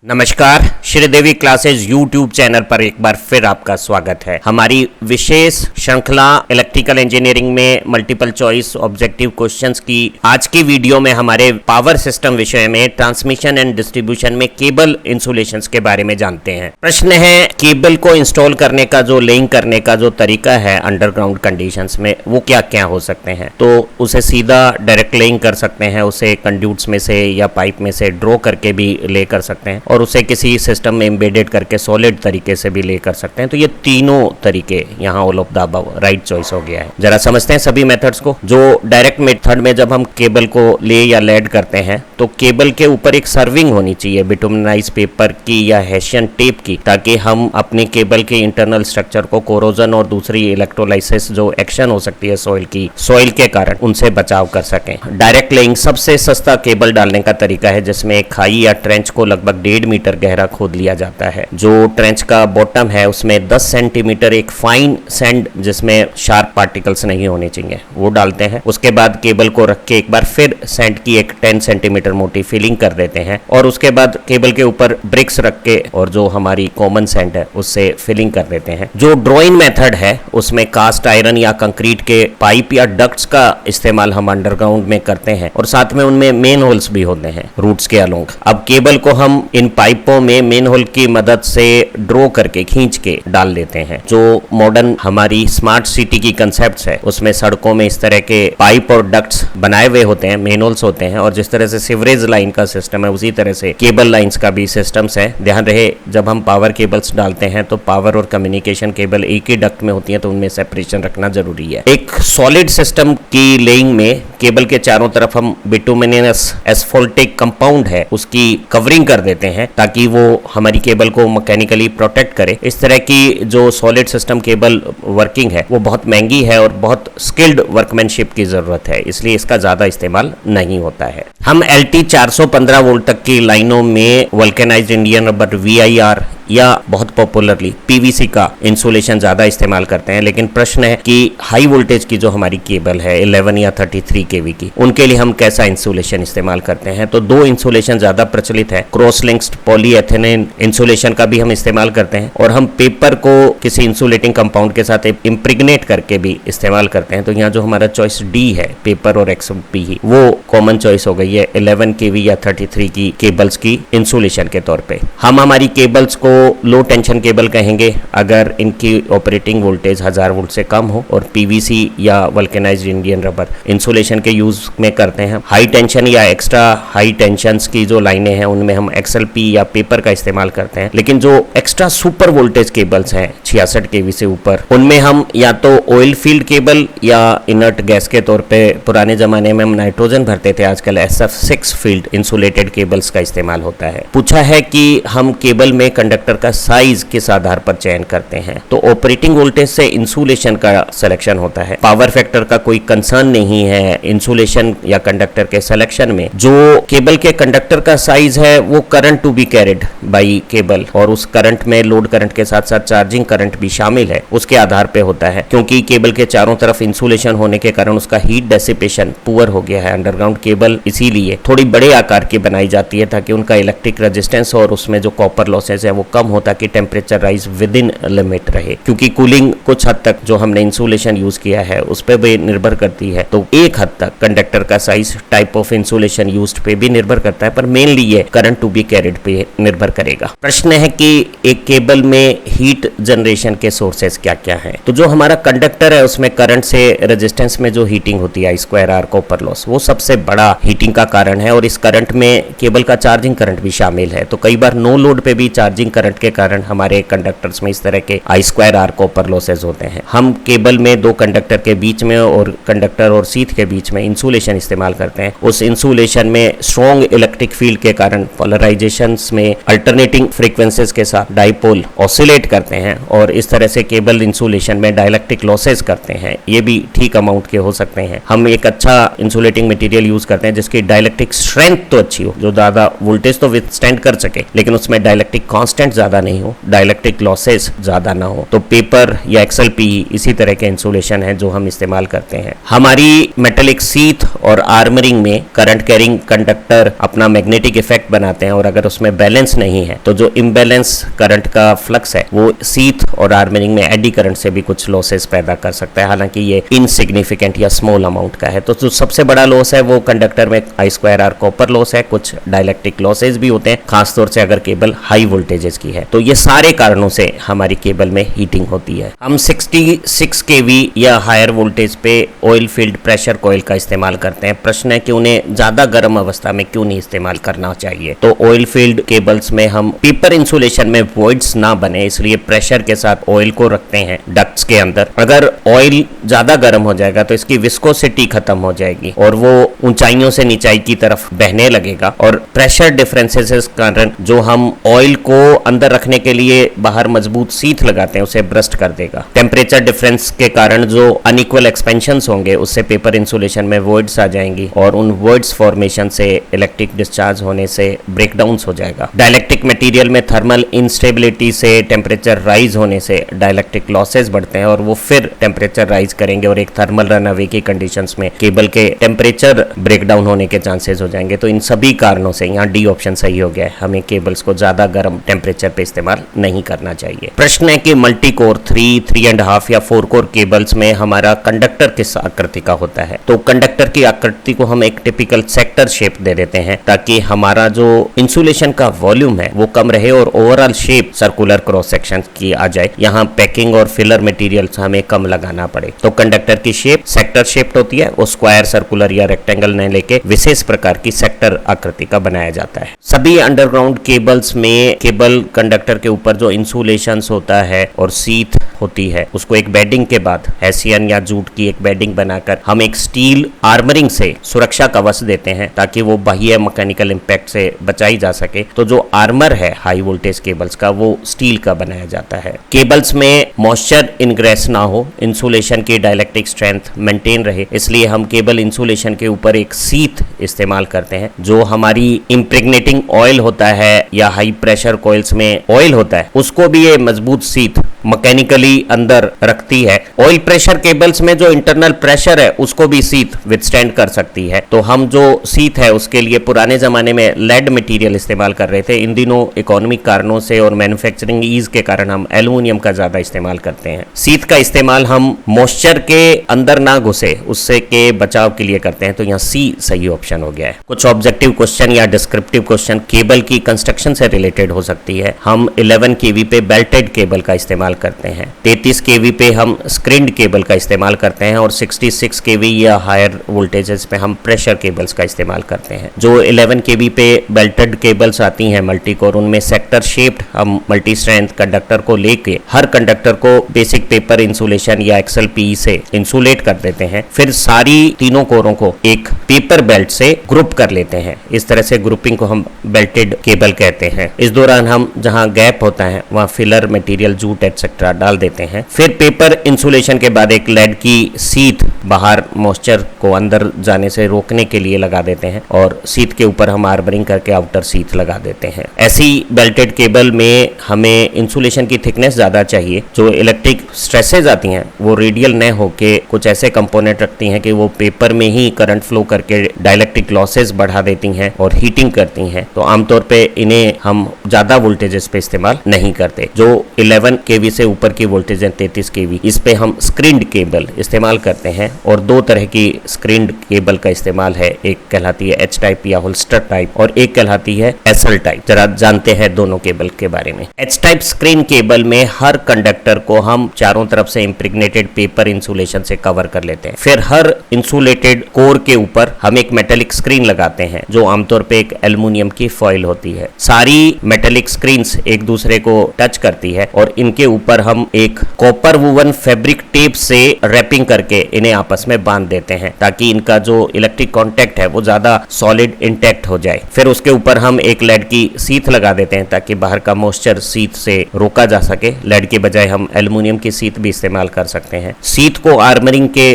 नमस्कार, Sridevi classes YouTube channel पर एक बार फिर आपका स्वागत है। हमारी विशेष श्रृंखला इलेक्ट्रिकल इंजीनियरिंग में मल्टीपल चॉइस ऑब्जेक्टिव क्वेश्चंस की आज की वीडियो में हमारे पावर सिस्टम विषय में ट्रांसमिशन एंड डिस्ट्रीब्यूशन में केबल इंसुलेशंस के बारे में जानते हैं। प्रश्न है, केबल को इंस्टॉल करने का जो लेइंग करने का जो तरीका है अंडरग्राउंड कंडीशंस में वो क्या क्या हो सकते हैं। तो उसे सीधा डायरेक्ट लेइंग कर सकते हैं, उसे कंड्यूट्स में से या पाइप में से ड्रॉ करके भी ले कर सकते हैं और उसे किसी सिस्टम में एम्बेडेड करके सॉलिड तरीके से भी ले कर सकते हैं। तो ये तीनों तरीके यहाँ all of the above right choice हो गया है। जरा समझते हैं सभी मेथड्स को। जो डायरेक्ट मेथड में जब हम केबल को ले या लेड करते हैं तो केबल के ऊपर एक सर्विंग होनी चाहिए बिटुमिनाइज पेपर की या हेशियन टेप की, ताकि हम अपने केबल के इंटरनल स्ट्रक्चर को कोरोजन और दूसरी इलेक्ट्रोलाइसिस जो एक्शन हो सकती है सॉइल के कारण उनसे बचाव कर सकें। डायरेक्ट लेइंग सबसे सस्ता केबल डालने का तरीका है, जिसमें एक खाई या ट्रेंच को लगभग 1.5 मीटर गहरा खोद लिया जाता है। जो ट्रेंच का बॉटम है उसमें 10 सेंटीमीटर एक फाइन सैंड जिसमें शार्प पार्टिकल्स नहीं होने चाहिए वो डालते हैं। उसके बाद केबल को रख के एक बार फिर सैंड की एक 10 सेंटीमीटर मोटी फिलिंग कर देते हैं और उसके बाद केबल के ऊपर ब्रिक्स रख के और जो हमारी कॉमन सैंड है उससे फिलिंग कर देते हैं। जो ड्रॉइंग मेथड है उसमें कास्ट आयरन या कंक्रीट के पाइप या डक्ट्स का इस्तेमाल हम अंडरग्राउंड में करते हैं और साथ में उनमें मेन होल्स भी होते हैं रूट्स के अलोंग। अब केबल को हम इन पाइपों में मेन होल की मदद से ड्रॉ करके खींच के डाल देते हैं। जो मॉडर्न हमारी स्मार्ट सिटी की कंसेप्ट्स है उसमें सड़कों में इस तरह के पाइप और डक्ट्स बनाए हुए होते हैं, मेन होल्स होते हैं, और जिस तरह से सीवरेज लाइन का सिस्टम है उसी तरह से केबल लाइंस का भी सिस्टम्स है। ध्यान रहे, जब हम पावर केबल्स डालते हैं तो पावर और कम्युनिकेशन केबल एक ही डक्ट में होती है, तो उनमें सेपरेशन रखना जरूरी है। एक सॉलिड सिस्टम की लेइंग में केबल के चारों तरफ हम बिटुमिनस एस्फोल्टिक कंपाउंड है उसकी कवरिंग कर देते हैं ताकि वो हमारी केबल को मैकेनिकली प्रोटेक्ट करे। इस तरह की जो सॉलिड सिस्टम केबल वर्किंग है वो बहुत महंगी है और बहुत स्किल्ड वर्कमैनशिप की जरूरत है, इसलिए इसका ज्यादा इस्तेमाल नहीं होता है। हम LT 415 वोल्ट तक की लाइनों में वल्केनाइज्ड इंडियन रबर VIR या बहुत पॉपुलरली PVC का इंसुलेशन ज्यादा इस्तेमाल करते हैं। लेकिन प्रश्न है कि हाई वोल्टेज की जो हमारी केबल है 11 या 33 kV की, उनके लिए हम कैसा इंसुलेशन इस्तेमाल करते हैं। तो दो इंसुलेशन ज्यादा प्रचलित है, क्रॉस लिंक्ड पॉलीएथिलीन इंसुलेशन का भी हम इस्तेमाल करते हैं और हम पेपर को किसी इंसुलेटिंग कंपाउंड के साथ इम्प्रिग्नेट करके भी इस्तेमाल करते हैं। तो यहाँ जो हमारा चॉइस D है, पेपर और XP ही, वो कॉमन चॉइस हो गई है 11 kV या 33 की केबल्स की इंसुलेशन के तौर पे। हम हमारी केबल्स को लो टेंशन केबल कहेंगे अगर इनकी ऑपरेटिंग वोल्टेज 1000 वोल्ट से कम हो और PVC या वल्केनाइज्ड इंडियन रबर इंसुलेशन के यूज में करते हैं। हाई टेंशन या एक्स्ट्रा हाई टेंशंस की जो लाइनें हैं उनमें हम XLP या पेपर का इस्तेमाल करते हैं। लेकिन जो एक्स्ट्रा सुपर वोल्टेज केबल्स हैं 66 kV से ऊपर, उनमें हम या तो ऑयल फील्ड केबल या इनर्ट गैस के तौर पे, पुराने जमाने में हम नाइट्रोजन भरते थे, आजकल SF6 फील्ड इंसुलेटेड केबल्स का इस्तेमाल होता है। पूछा है कि हम केबल में कंडक्टर का साइज किस आधार पर चयन करते हैं। तो ऑपरेटिंग वोल्टेज से इंसुलेशन का सिलेक्शन होता है। पावर फैक्टर का कोई कंसर्न नहीं है इंसुलेशन या कंडक्टर के सिलेक्शन में। जो केबल के कंडक्टर का साइज है वो current to be carried by cable, और उस करंट में लोड करंट के साथ साथ चार्जिंग करंट भी शामिल है, उसके आधार पे होता है। क्योंकि केबल के चारों तरफ इंसुलेशन होने के कारण उसका हीट डेसिपेशन पुअर हो गया है। अंडरग्राउंड केबल इसीलिए थोड़ी बड़े आकार की बनाई जाती है ताकि उनका इलेक्ट्रिक रेजिस्टेंस और उसमें जो कॉपर लॉसेस है वो कम हो, ताकि temperature rise with in limit रहे। क्योंकि कूलिंग कुछ हद तक जो हमने इंसुलेशन यूज किया है उस पर भी निर्भर करती है, तो एक हद तक कंडक्टर का size type of insulation used पे भी निर्भर करता है, पर मेनली ये करंट टू बी कैरिड पे निर्भर करेगा। प्रश्न है कि एक केबल में हीट जनरेशन के सोर्सेस क्या क्या है। तो जो हमारा कंडक्टर है उसमें करंट से रेजिस्टेंस में जो हीटिंग होती है I2R कॉपर लॉस, वो सबसे बड़ा हीटिंग का कारण है और इस करंट में केबल का चार्जिंग करंट भी शामिल है। तो कई बार नो लोड पे भी चार्जिंग करंट के कारण हमारे कंडक्टर्स में इस तरह के I2R कॉपर लॉसेज होते हैं। हम केबल में दो कंडक्टर के बीच में और कंडक्टर और शीथ के बीच में इंसुलेशन इस्तेमाल करते हैं। उस इंसुलेशन में स्ट्रॉन्ग इलेक्ट्रिक फील्ड के कारण पोलराइजेशंस में अल्टरनेटिंग फ्रीक्वेंसीज के साथ डाइपोल ऑसिलेट करते हैं और इस तरह से केबल इंसुलेशन में डाइलेक्ट्रिक लॉसेज करते हैं। ये भी ठीक अमाउंट के हो सकते हैं। हम एक अच्छा इंसुलेटिंग मटेरियल यूज करते हैं जिसकी डाइलेक्ट्रिक स्ट्रेंथ तो अच्छी हो, जो ज्यादा वोल्टेज तो विथस्टैंड कर सके लेकिन उसमें डाइलेक्ट्रिक कांस्टेंट ज्यादा नहीं हो, डाइलेक्ट्रिक लॉसेस ज्यादा ना हो। तो पेपर या XLPE इसी तरह के इंसुलेशन है जो हम इस्तेमाल करते हैं। हमारी मेटेलिक सीथ और आर्मरिंग में करंट कैरिंग कंडक्टर अपना मैग्नेटिक इफेक्ट बनाते हैं और अगर उसमें बैलेंस नहीं है तो जो इम्बैलेंस करंट का फ्लक्स है वो सीथ और आर्मरिंग में एडी करंट से भी कुछ लॉसेस पैदा कर सकता है, हालांकि ये इनसिग्निफिकेंट या स्मॉल अमाउंट का है। तो जो सबसे बड़ा लॉस है वो कंडक्टर में I2R कॉपर लॉस है, कुछ डाइलेक्ट्रिक लॉसेस भी होते हैं, खासतौर से अगर केबल हाई वोल्टेजेस की है। तो ये सारे कारणों से हमारी केबल में हीटिंग होती है। हम 66 kV या हायर वोल्टेज पे ऑयल फील्ड प्रेशर कॉइल का इस्तेमाल करते हैं। प्रश्न है कि उन्हें ज्यादा गर्म अवस्था में क्यों नहीं इस्तेमाल करना चाहिए। तो ऑयल फील्ड केबल्स में हम पेपर इंसुलेशन में वॉइड्स ना बने इसलिए प्रेशर के साथ ऑयल को रखते हैं डक्ट्स के अंदर। अगर ऑयल ज्यादा गर्म हो जाएगा तो इसकी विस्कोसिटी खत्म हो जाएगी और वो ऊंचाइयों से नीचाई की तरफ बहने लगेगा और प्रेशर डिफरेंसेस के कारण जो हम ऑयल को अंदर रखने के लिए बाहर मजबूत सीथ लगाते हैं उसे ब्रस्ट कर देगा। टेम्परेचर डिफरेंस के कारण जो अनइक्वल एक्सपेंशंस होंगे उससे पेपर इंसुलेशन में वॉइड्स आ जाएंगी और उन वॉइड्स फॉर्मेशन से इलेक्ट्रिक डिस्चार्ज होने से ब्रेकडाउन्स हो जाएगा। डाइलेक्ट्रिक मटेरियल में थर्मल इंस्टेबिलिटी से टेम्परेचर राइज होने से डाइलेक्ट्रिक लॉसेस बढ़ते हैं और वो फिर टेम्परेचर राइज करेंगे और एक थर्मल रन अवे की कंडीशंस में केबल के टेम्परेचर ब्रेकडाउन होने के चांसेस हो जाएंगे। तो इन सभी कारणों से यहाँ डी ऑप्शन सही हो गया है, हमें केबल्स को ज्यादा गर्म टेम्परेचर पे इस्तेमाल नहीं करना चाहिए। प्रश्न है कि मल्टी कोर 3, 3.5 या 4 कोर केबल्स में हमारा कंडक्टर किस आकृति का होता है। तो कंडक्टर की आकृति को हम एक टिपिकल सेक्टर शेप दे देते हैं ताकि हमारा जो इंसुलेशन का वॉल्यूम है वो कम रहे और overall shape circular cross section की आ जाए। यहाँ पैकिंग और फिलर मटेरियल्स हमें कम लगाना पड़े। तो कंडक्टर की शेप सेक्टर शेप्ड होती है, वो स्क्वायर, सर्कुलर या रेक्टेंगल न लेके विशेष प्रकार की सेक्टर आकृति का बनाया जाता है। सभी अंडरग्राउंड केबल्स में केबल कंडक्टर के ऊपर जो इंसुलेशन होता है और सीथ होती है उसको एक बेडिंग के बाद हेसियन या जूट की एक बेडिंग बनाकर हम एक स्टील आर्मरिंग से सुरक्षा कवच देते हैं ताकि वो बाह्य मैकेनिकल इंपैक्ट से बचाई जा सके। तो जो आर्मर है हाई वोल्टेज केबल्स का वो स्टील का बनाया जाता है। केबल्स में मॉइस्चर इनग्रेस ना हो, इंसुलेशन की डाइलेक्ट्रिक स्ट्रेंथ मेंटेन रहे, इसलिए हम केबल इंसुलेशन के ऊपर एक सीथ इस्तेमाल करते हैं। जो हमारी इम्प्रेग्नेटिंग ऑयल होता है या हाई प्रेशर कॉइल्स में ऑयल होता है उसको भी ये मजबूत सीथ मैकेनिकली अंदर रखती है। ऑयल प्रेशर केबल्स में जो इंटरनल प्रेशर है उसको भी सीथ विथस्टैंड कर सकती है। तो हम जो सीथ है उसके लिए पुराने जमाने में लेड मटेरियल इस्तेमाल कर रहे थे, इन दिनों इकोनॉमिक कारणों से और मैन्युफैक्चरिंग ईज के कारण हम एल्युमिनियम का ज्यादा इस्तेमाल करते हैं। सीथ का इस्तेमाल हम मॉइस्चर के अंदर ना घुसे उससे के बचाव के लिए करते हैं। तो यहाँ सी सही ऑप्शन हो गया है। कुछ ऑब्जेक्टिव क्वेश्चन या डिस्क्रिप्टिव क्वेश्चन केबल की कंस्ट्रक्शन से रिलेटेड हो सकती है। हम 11 kV पे बेल्टेड केबल का इस्तेमाल करते हैं, 33 kV पे हम स्क्रीन्ड केबल का इस्तेमाल करते हैं और 66 kV या हायर वोल्टेजेस पे हम प्रेशर केबल्स का इस्तेमाल करते हैं। जो 11 kV पे बेल्टेड केबल्स आती हैं मल्टी कोर, उनमें सेक्टर शेप्ड हम मल्टी स्ट्रेंथ कंडक्टर को लेके हर कंडक्टर को बेसिक पेपर इंसुलेशन या XLPE से इंसुलेट कर देते हैं, फिर सारी तीनों कोरों को एक पेपर बेल्ट से ग्रुप कर लेते हैं। इस तरह से ग्रुपिंग को हम बेल्टेड केबल कहते हैं। इस दौरान हम जहां गैप होता है वहां फिलर मटेरियल, जूट एक्सेट्रा डाल देते हैं। फिर पेपर इंसुलेशन के बाद एक लेड की सीथ बाहर मॉइस्चर को अंदर जाने से रोकने के लिए लगा देते हैं और सीथ के ऊपर हम आर्मरिंग करके आउटर सीथ लगा देते हैं। ऐसी बेल्टेड केबल में हमें इंसुलेशन की थिकनेस ज्यादा चाहिए। जो इलेक्ट्रिक स्ट्रेसेज आती हैं वो रेडियल न होके कुछ ऐसे कंपोनेंट रखती हैं कि वो पेपर में ही करंट फ्लो करके डाइलेक्ट्रिक लॉसेस बढ़ा देती हैं और हीटिंग करती हैं। तो आमतौर पे इन्हें हम ज्यादा वोल्टेजेस पे इस्तेमाल नहीं करते। जो 11 kV से ऊपर की वोल्टेज है 33 kV, इस पे हम स्क्रीन्ड केबल इस्तेमाल करते हैं और दो तरह की स्क्रीन्ड केबल का इस्तेमाल है। एक कहलाती है H टाइप या होल्स्टर टाइप और एक कहलाती है SL टाइप। जरा जानते हैं दोनों केबल के बारे में। H टाइप स्क्रीन केबल में हर कंडक्टर को हम चारों तरफ से इम्प्रेग्नेटेड पेपर इंसुलेशन से कवर कर लेते हैं। फिर हर इंसुलेटेड कोर के ऊपर हम एक मेटेलिक स्क्रीन लगाते हैं जो आमतौर पे एक एल्युमिनियम की फॉइल होती है। सारी मेटेलिक स्क्रीन्स एक दूसरे को टच करती है और इनके ऊपर हम एक कॉपर वुवन फैब्रिक टेप से रैपिंग करके इन्हें आपस में बांध देते हैं ताकि इनका जो इलेक्ट्रिक कांटेक्ट है वो ज्यादा सॉलिड इंटैक्ट हो जाए। फिर उसके ऊपर हम एक लेड की सीथ लगा देते हैं ताकि बाहर का मॉइस्चर सीथ से रोका जा सके। लेड के बजाय हम एल्युमिनियम की सीथ भी इस्तेमाल कर सकते हैं। सीथ को आर्मरिंग के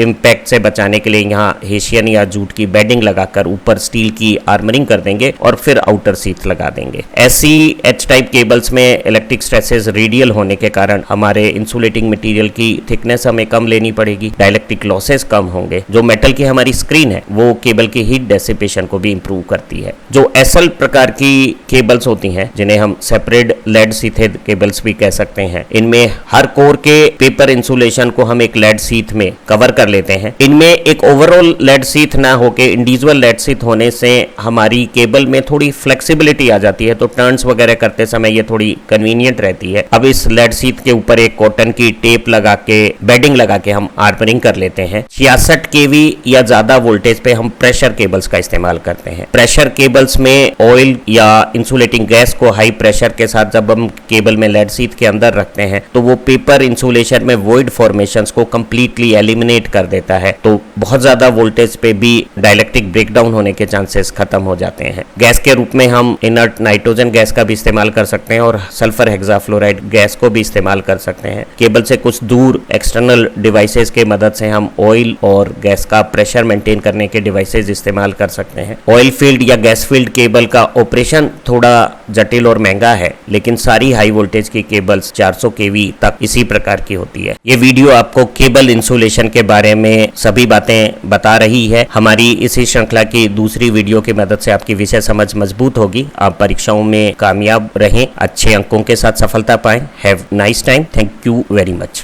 इम्पैक्ट से बचाने के लिए यहाँ हेसियन या जूट की बेडिंग बेडिंग लगाकर ऊपर स्टील की आर्मरिंग कर देंगे और फिर आउटर सीथ लगा देंगे। ऐसी एच टाइप केबल्स में इलेक्ट्रिक स्ट्रेसेस रेडियल होने के कारण हमारे इंसुलेटिंग मटेरियल की थिकनेस हमें कम लेनी पड़ेगी, डाइलेक्ट्रिक लॉसेस कम होंगे। जो मेटल की हमारी स्क्रीन है वो केबल की हीट डेसिपेशन को भी इंप्रूव करती है। जो एसएल प्रकार की केबल्स होती हैं, जिन्हें हम सेपरेट लेड सीथेड केबल्स भी कह सकते हैं, इनमें हर कोर के पेपर इंसुलेशन को हम एक लेड सीथ में कवर कर लेते हैं। इनमें एक ओवरऑल लेड सीथ ना होके इंडिविजुअल लेड सीथ होने से हमारी केबल में थोड़ी फ्लेक्सिबिलिटी आ जाती है, तो टर्न्स वगैरह करते समय ये थोड़ी कन्वीनियंट रहती है। अब इस लेड सीथ के ऊपर एक कॉटन की टेप लगा के बेडिंग लगा के हम आर्मरिंग कर लेते हैं। 66 केवी या ज्यादा वोल्टेज पे हम प्रेशर केबल्स का इस्तेमाल करते हैं। प्रेशर केबल्स में ऑयल या इंसुलेटिंग गैस को हाई प्रेशर के साथ जब हम केबल में लेड सीथ के अंदर रखते हैं तो वो पेपर इंसुलेशन में वॉइड फॉर्मेशंस को कंप्लीटली एलिमिनेट कर देता है, तो बहुत ज्यादा वोल्टेज पे भी डाइलेक्ट्रिक ब्रेकडाउन होने के चांसेस खत्म हो जाते हैं। गैस के रूप में हम इनर्ट नाइट्रोजन गैस का भी इस्तेमाल कर सकते हैं और सल्फर हेक्साफ्लोराइड गैस को भी इस्तेमाल कर सकते हैं। केबल से कुछ दूर एक्सटर्नल डिवाइसेस के मदद से हम ऑयल और गैस का प्रेशर मेंटेन करने के डिवाइसेस इस्तेमाल कर सकते हैं। ऑयल फील्ड या गैस फील्ड केबल का ऑपरेशन थोड़ा जटिल और महंगा है, लेकिन सारी हाई वोल्टेज की केबल्स 400 केवी तक इसी प्रकार की होती है। ये वीडियो आपको केबल इंसुलेशन के बारे में सभी बातें बता रही है। हमारी इसी श्रृंखला की दूसरी वीडियो की मदद से आपकी विषय समझ मजबूत होगी, आप परीक्षाओं में कामयाब रहें, अच्छे अंकों के साथ सफलता पाएं। Have nice time. Thank you very much.